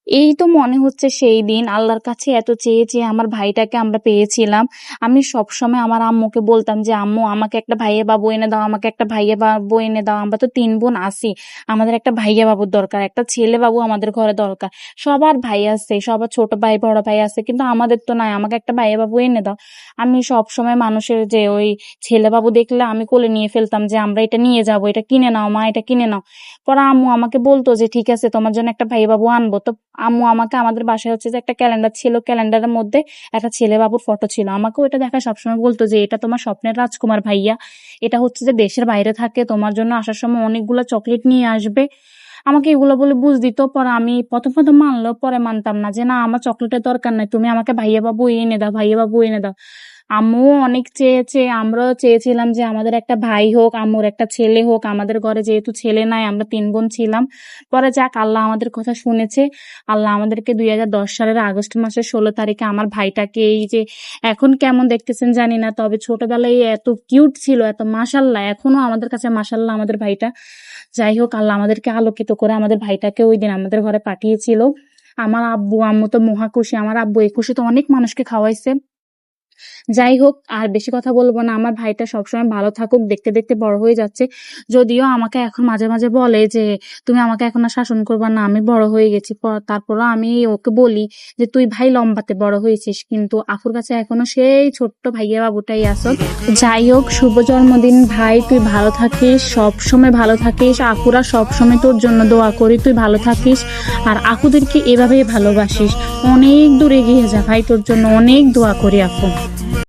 এই তো মনে হচ্ছে সেই দিন আল্লাহর কাছে এত চেয়ে চেয়ে আমার ভাইটাকে আমরা পেয়েছিলাম। আমি সবসময় আমার আম্মুকে বলতাম যে, "আম্মু আমাকে একটা ভাইয়া বাবু এনে দাও, আমাকে একটা ভাইয়া বাবু এনে দাও। আমরা তো ৩ বোন আছি। আমাদের একটা ভাইয়া বাবুর দরকার। একটা ছেলে বাবু আমাদের ঘরে দরকার। সবার ভাই আছে, সবার ছোট ভাই, বড় ভাই আছে। কিন্তু আমাদের তো নাই। আমাকে একটা ভাইয়া বাবু এনে দাও।" আমি সবসময় মানুষের যে ওই ছেলে বাবু দেখলে আমি কোলে নিয়ে ফেলতাম যে, "আমরা এটা নিয়ে যাবো। এটা কিনে নাও মা, এটা কিনে নাও।" পরে আম্মু আমাকে বলতো যে, "ঠিক আছে তোমার জন্য একটা ভাইয়া বাবু আনবো।" তো আম্মু আমাকে আমাদের বাসায় হচ্ছে যে একটা ক্যালেন্ডার ছিল, ক্যালেন্ডারের মধ্যে একটা ছেলে বাবুর ফটো ছিল। আমাকেও এটা দেখা সবসময় বলতো যে, "এটা তোমার স্বপ্নের রাজকুমার ভাইয়া। এটা হচ্ছে যে দেশের বাইরে থাকে, তোমার জন্য আসার সময় অনেকগুলো চকলেট নিয়ে আসবে।" আমাকে এগুলো বলে বুঝ দিত। পরে আমি প্রথম মানলেও পরে মানতাম না যে, "না আমার চকলেটের দরকার নাই। তুমি আমাকে ভাইয়া বাবু এনে দাও, ভাইয়া বাবু এনে দাও।" আম্মুও অনেক চেয়েছে, আমরাও চেয়েছিলাম যে আমাদের একটা ভাই হোক, আম্মুর একটা ছেলে হোক। আমাদের ঘরে যেহেতু ছেলে নাই, আমরা ৩ বোন ছিলাম। পরে যাক আল্লাহ আমাদের কথা শুনেছে। আল্লাহ আমাদেরকে ২০১০ সালের আগস্ট মাসের ১৬ তারিখে আমার ভাইটাকে এই যে এখন কেমন দেখতেছেন জানি না। তবে ছোটবেলায় এত কিউট ছিল, এত মাশাআল্লাহ। এখনো আমাদের কাছে মাশাআল্লাহ আমাদের ভাইটা। যাই হোক আল্লাহ আমাদেরকে আলোকিত করে আমাদের ভাইটাকে ওইদিন আমাদের ঘরে পাঠিয়েছিল। আমার আব্বু আম্মু তো মহা খুশি। আমার আব্বু এই খুশিতে অনেক মানুষকে খাওয়াইছে। যাই হোক আর বেশি কথা বলবো না। আমার ভাইটা সবসময় ভালো থাকুক। দেখতে দেখতে বড় হয়ে যাচ্ছে। যদিও আমাকে এখন মাঝে মাঝে বলে যে, "তুমি আমাকে এখন আর শাসন করবা না। আমি বড় হয়ে গেছি।" তারপরও আমি ওকে বলি যে, "তুই ভাই লম্বাতে বড় হয়েছিস, কিন্তু আফুর কাছে এখনো সেই ছোট্ট ভাইয়া বাবুটাই আসো।" যাই হোক শুভ জন্মদিন ভাই, তুই ভালো থাকিস, সবসময় ভালো থাকিস। আফুরা সবসময় তোর জন্য দোয়া করি, তুই ভালো থাকিস। আর আফুদেরকে এভাবেই ভালোবাসিস। অনেক দূর এগিয়ে যা ভাই, তোর জন্য অনেক দোয়া করি আপু।